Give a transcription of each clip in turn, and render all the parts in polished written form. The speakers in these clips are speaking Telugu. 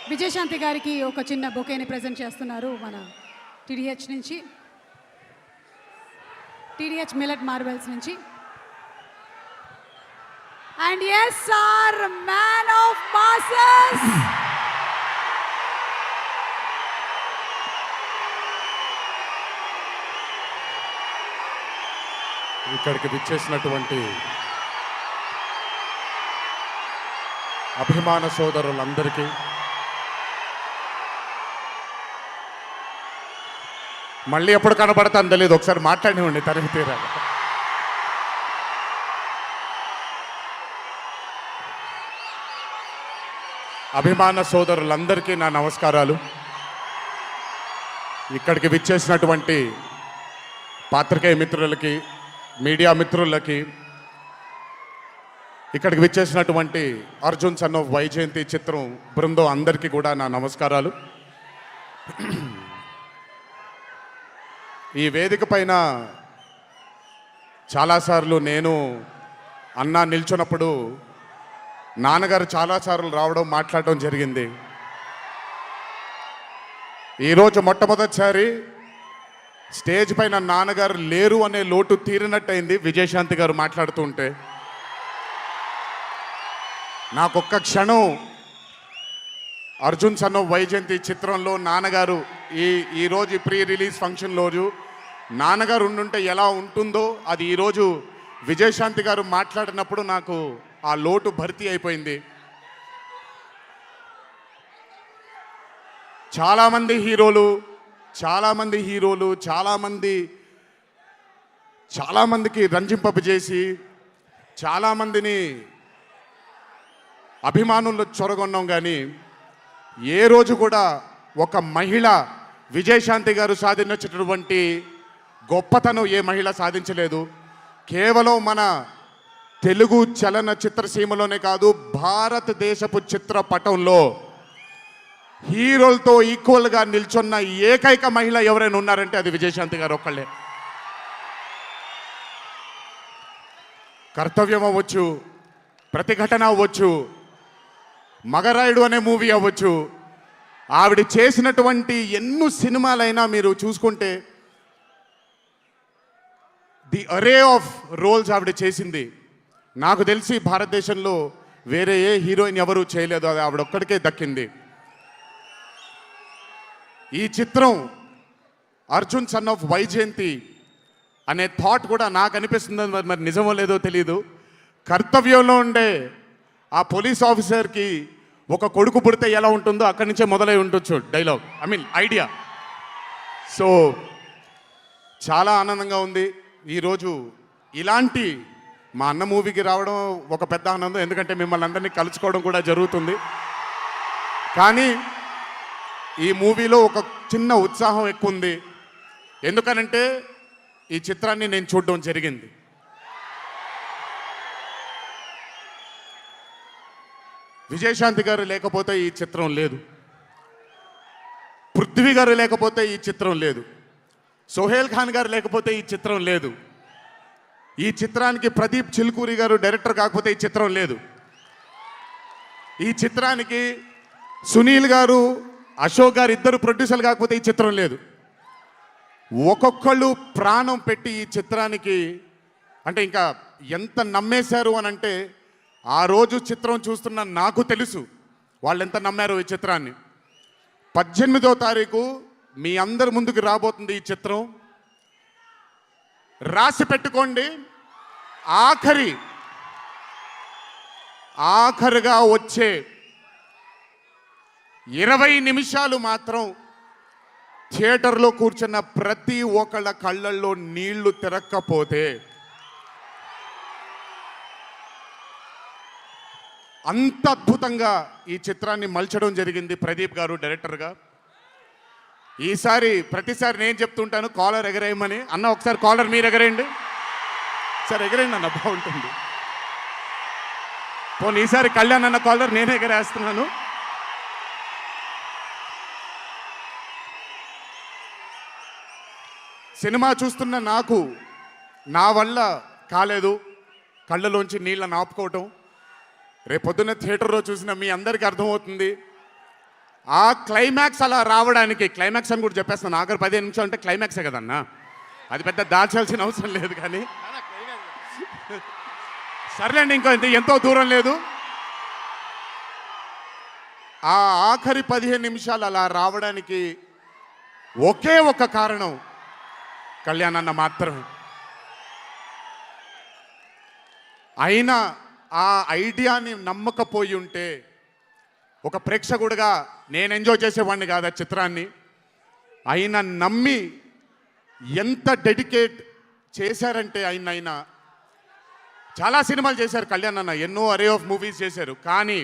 విజయశాంతి గారికి ఒక చిన్న బొకేని ప్రజెంట్ చేస్తున్నారు మన టీడీహెచ్ నుంచి, టీడీహెచ్ మిల్లెట్ మార్బెల్స్ నుంచి. And S R man of masses ఇక్కడికి విచ్చేసినటువంటి అభిమాన సోదరులందరికీ, మళ్ళీ ఎప్పుడు కనబడతాను తెలియదు, ఒకసారి మాట్లాడివ్వండి తరిమి తీరాలి. అభిమాన సోదరులందరికీ నా నమస్కారాలు. ఇక్కడికి విచ్చేసినటువంటి పాత్రికేయ మిత్రులకి, మీడియా మిత్రులకి, ఇక్కడికి విచ్చేసినటువంటి అర్జున్ సన్ ఆఫ్ వైజయంతి చిత్రం బృందం అందరికీ కూడా నా నమస్కారాలు. ఈ వేదిక పైన చాలాసార్లు నేను అన్నా నిల్చున్నప్పుడు నాన్నగారు చాలాసార్లు రావడం, మాట్లాడడం జరిగింది. ఈరోజు మొట్టమొదటిసారి స్టేజ్ పైన నాన్నగారు లేరు అనే లోటు తీరినట్టయింది విజయశాంతి గారు మాట్లాడుతూ ఉంటే. నాకొక్క క్షణం అర్జున్ సన్ ఆఫ్ వైజయంతి చిత్రంలో నాన్నగారు ఈరోజు ప్రీ రిలీజ్ ఫంక్షన్ రోజు నాన్నగారు ఉండుంటే ఎలా ఉంటుందో అది ఈరోజు విజయశాంతి గారు మాట్లాడినప్పుడు నాకు ఆ లోటు భర్తీ అయిపోయింది. చాలామంది హీరోలు చాలామందికి రంజింపజేసి చాలామందిని అభిమానులు చొరగొన్నాం, కానీ ఏ రోజు కూడా ఒక మహిళ విజయశాంతి గారు సాధించినటువంటి గొప్పతనం ఏ మహిళ సాధించలేదు. కేవలం మన తెలుగు చలన చిత్రసీమలోనే కాదు, భారతదేశపు చిత్రపటంలో హీరోలతో ఈక్వల్గా నిల్చున్న ఏకైక మహిళ ఎవరైనా ఉన్నారంటే అది విజయశాంతి గారు ఒక్కళ్ళే. కర్తవ్యం అవ్వచ్చు, ప్రతిఘటన అవ్వచ్చు, మగరాయుడు అనే మూవీ అవ్వచ్చు, ఆవిడ చేసినటువంటి ఎన్నో సినిమాలైనా మీరు చూసుకుంటే ది అరే ఆఫ్ రోల్స్ ఆవిడ చేసింది. నాకు తెలిసి భారతదేశంలో వేరే ఏ హీరోయిన్ ఎవరూ చేయలేదు, అది ఆవిడ ఒక్కడికే దక్కింది. ఈ చిత్రం అర్జున్ సన్ ఆఫ్ వైజయంతి అనే థాట్ కూడా నాకు అనిపిస్తుంది, మరి నిజమో లేదో తెలియదు. కర్తవ్యంలో ఉండే ఆ పోలీస్ ఆఫీసర్కి ఒక కొడుకు పుడితే ఎలా ఉంటుందో అక్కడి నుంచే మొదలై ఉండొచ్చు డైలాగ్, ఐడియా. సో చాలా ఆనందంగా ఉంది ఈరోజు ఇలాంటి మా అన్న మూవీకి రావడం ఒక పెద్ద ఆనందం, ఎందుకంటే మిమ్మల్ని అందరినీ కలుసుకోవడం కూడా జరుగుతుంది. కానీ ఈ మూవీలో ఒక చిన్న ఉత్సాహం ఎక్కువ ఉంది, ఎందుకనంటే ఈ చిత్రాన్ని నేను చూడడం జరిగింది. విజయశాంతి గారు లేకపోతే ఈ చిత్రం లేదు, పృథ్వీ గారు లేకపోతే ఈ చిత్రం లేదు, సోహేల్ ఖాన్ గారు లేకపోతే ఈ చిత్రం లేదు, ఈ చిత్రానికి ప్రదీప్ చిల్కూరి గారు డైరెక్టర్ కాకపోతే ఈ చిత్రం లేదు, ఈ చిత్రానికి సునీల్ గారు, అశోక్ గారు ఇద్దరు ప్రొడ్యూసర్లు కాకపోతే ఈ చిత్రం లేదు. ఒక్కొక్కళ్ళు ప్రాణం పెట్టి ఈ చిత్రానికి, అంటే ఇంకా ఎంత నమ్మేశారు అని అంటే, ఆ రోజు చిత్రం చూస్తున్న నాకు తెలుసు వాళ్ళు ఎంత నమ్మారో ఈ చిత్రాన్ని. 18వ తారీఖు మీ అందరి ముందుకు రాబోతుంది ఈ చిత్రం. రాసి పెట్టుకోండి, ఆఖరిగా వచ్చే 20 నిమిషాలు మాత్రం థియేటర్లో కూర్చున్న ప్రతి ఒక్కళ్ళ కళ్ళల్లో నీళ్లు తిరక్కపోతే, అంత అద్భుతంగా ఈ చిత్రాన్ని మలచడం జరిగింది ప్రదీప్ గారు డైరెక్టర్గా. ప్రతిసారి నేను చెప్తుంటాను కాలర్ ఎగరేయమని. అన్న ఒకసారి కాలర్ మీరు ఎగరేయండి, సార్ ఎగరేయండి అన్న, బాగుంటుంది. పోనీ ఈసారి కళ్యాణ్ అన్న కాలర్ నేనే ఎగరేస్తున్నాను. సినిమా చూస్తున్న నాకు నా వల్ల కాలేదు కళ్ళలోంచి నీళ్ళని ఆపుకోవటం. రేపొద్దున్న థియేటర్లో చూసిన మీ అందరికీ అర్థమవుతుంది ఆ క్లైమాక్స్ అలా రావడానికి, క్లైమాక్స్ అని కూడా చెప్పేస్తాను, ఆఖరి 15 నిమిషాలు అంటే క్లైమాక్సే కదన్నా, అది పెద్ద దాచాల్సిన అవసరం లేదు. కానీ సర్లేండి, ఇంకో ఎంతో దూరం లేదు. ఆ ఆఖరి 15 నిమిషాలు అలా రావడానికి ఒకే ఒక కారణం కళ్యాణ్ అన్న మాత్రమే. అయినా ఆ ఐడియాని నమ్మకపోయి ఉంటే ఒక ప్రేక్షకుడిగా నేను ఎంజాయ్ చేసేవాడిని కాదు ఆ చిత్రాన్ని. అయినా నమ్మి ఎంత డెడికేట్ చేశారంటే ఆయన చాలా సినిమాలు చేశారు కళ్యాణ్ అన్న, ఎన్నో అరే ఆఫ్ మూవీస్ చేశారు. కానీ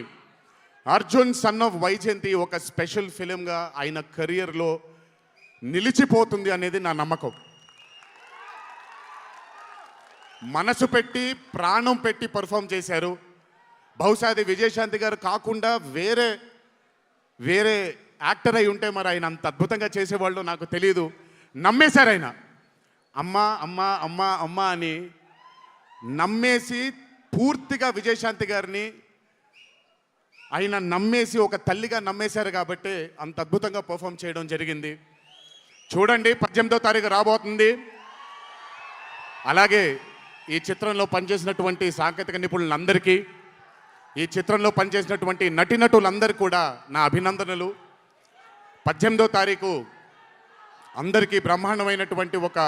అర్జున్ సన్ ఆఫ్ వైజయంతి ఒక స్పెషల్ ఫిలింగా ఆయన కెరియర్లో నిలిచిపోతుంది అనేది నా నమ్మకం. మనసు పెట్టి ప్రాణం పెట్టి పర్ఫామ్ చేశారు. బహుశా అది విజయశాంతి గారు కాకుండా వేరే యాక్టర్ అయి ఉంటే మరి ఆయన అంత అద్భుతంగా చేసేవాళ్ళు నాకు తెలియదు. నమ్మేశారు ఆయన, అమ్మా అమ్మా అమ్మా అమ్మా అని నమ్మేసి పూర్తిగా విజయశాంతి గారిని ఆయన నమ్మేసి ఒక తల్లిగా నమ్మేశారు కాబట్టి అంత అద్భుతంగా పర్ఫామ్ చేయడం జరిగింది. చూడండి, 18వ తారీఖు రాబోతుంది. అలాగే ఈ చిత్రంలో పనిచేసినటువంటి సాంకేతిక నిపుణులందరికీ, ఈ చిత్రంలో పనిచేసినటువంటి నటీనటులందరికీ కూడా నా అభినందనలు. 18వ తారీఖు అందరికీ బ్రహ్మాండమైనటువంటి ఒక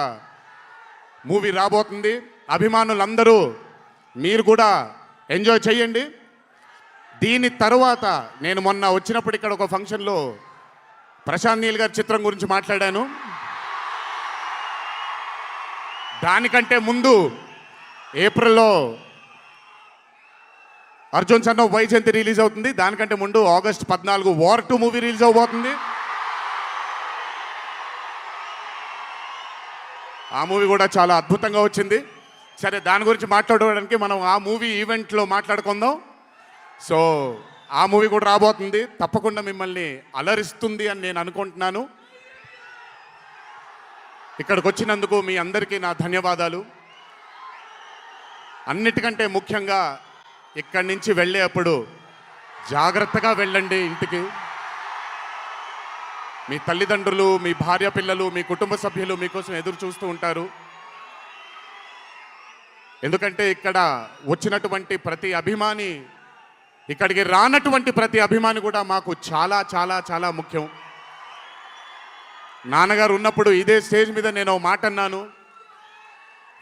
మూవీ రాబోతుంది. అభిమానులందరూ మీరు కూడా ఎంజాయ్ చేయండి. దీని తర్వాత నేను మొన్న వచ్చినప్పుడు ఇక్కడ ఒక ఫంక్షన్లో ప్రశాంత్ నీల్ గారి చిత్రం గురించి మాట్లాడాను. దానికంటే ముందు ఏప్రిల్లో Arjun son of Vyjayanthi release అవుతుంది. దానికంటే ముందు ఆగస్ట్ 14 వార్ 2 మూవీ రిలీజ్ అవబోతుంది. ఆ మూవీ కూడా చాలా అద్భుతంగా వచ్చింది. సరే, దాని గురించి మాట్లాడడానికి మనం ఆ మూవీ ఈవెంట్లో మాట్లాడుకుందాం. సో ఆ మూవీ కూడా రాబోతుంది, తప్పకుండా మిమ్మల్ని అలరిస్తుంది అని నేను అనుకుంటున్నాను. ఇక్కడికి వచ్చినందుకు మీ అందరికీ నా ధన్యవాదాలు. అన్నిటికంటే ముఖ్యంగా ఇక్కడి నుంచి వెళ్ళేటప్పుడు జాగ్రత్తగా వెళ్ళండి ఇంటికి. మీ తల్లిదండ్రులు, మీ భార్య పిల్లలు, మీ కుటుంబ సభ్యులు మీకోసం ఎదురు చూస్తూ ఉంటారు. ఎందుకంటే ఇక్కడ వచ్చినటువంటి ప్రతి అభిమాని, ఇక్కడికి రానటువంటి ప్రతి అభిమాని కూడా మాకు చాలా చాలా చాలా ముఖ్యం. నాన్నగారు ఉన్నప్పుడు ఇదే స్టేజ్ మీద నేను ఒక మాట అన్నాను,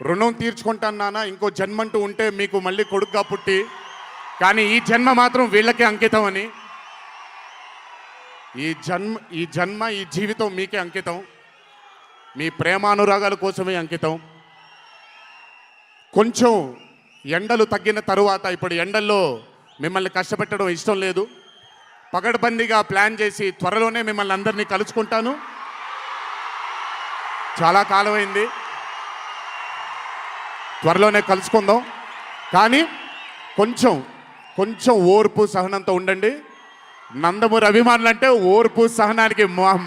రుణం తీర్చుకుంటాను నాన్న, ఇంకో జన్మంటూ ఉంటే మీకు మళ్ళీ కొడుకుగా పుట్టి, కానీ ఈ జన్మ మాత్రం వీళ్ళకే అంకితం అని. ఈ జన్మ ఈ జీవితం మీకే అంకితం, మీ ప్రేమానురాగాల కోసమే అంకితం. కొంచెం ఎండలు తగ్గిన తరువాత, ఇప్పుడు ఎండల్లో మిమ్మల్ని కష్టపెట్టడం ఇష్టం లేదు, పగడ్బందీగా ప్లాన్ చేసి త్వరలోనే మిమ్మల్ని అందరినీ కలుసుకుంటాను. చాలా కాలమైంది, త్వరలోనే కలుసుకుందాం. కానీ కొంచెం ఓర్పు సహనంతో ఉండండి. నందమూరి అభిమానులు అంటే ఓర్పు సహనానికి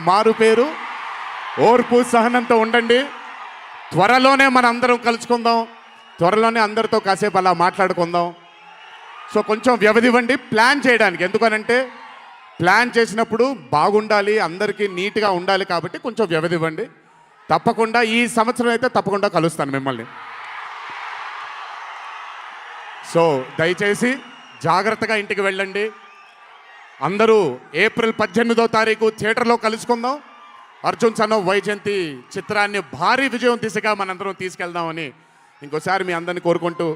మారు పేరు. ఓర్పు సహనంతో ఉండండి. త్వరలోనే మన అందరం కలుసుకుందాం, త్వరలోనే అందరితో కాసేపు అలా మాట్లాడుకుందాం. సో కొంచెం వ్యవధి ఇవ్వండి ప్లాన్ చేయడానికి. ఎందుకనంటే ప్లాన్ చేసినప్పుడు బాగుండాలి, అందరికీ నీట్గా ఉండాలి, కాబట్టి కొంచెం వ్యవధి ఇవ్వండి. తప్పకుండా ఈ సంవత్సరం అయితే తప్పకుండా కలుస్తాను మిమ్మల్ని. సో దయచేసి జాగ్రత్తగా ఇంటికి వెళ్ళండి. అందరూ ఏప్రిల్ 18వ తారీఖు థియేటర్లో కలుసుకుందాం. అర్జున్ సన్ ఆఫ్ వైజయంతి చిత్రాన్ని భారీ విజయం దిశగా మనందరం తీసుకెళ్దామని ఇంకోసారి మీ అందరిని కోరుకుంటూ,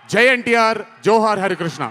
జై ఎన్టీఆర్, జోహార్ హరికృష్ణ.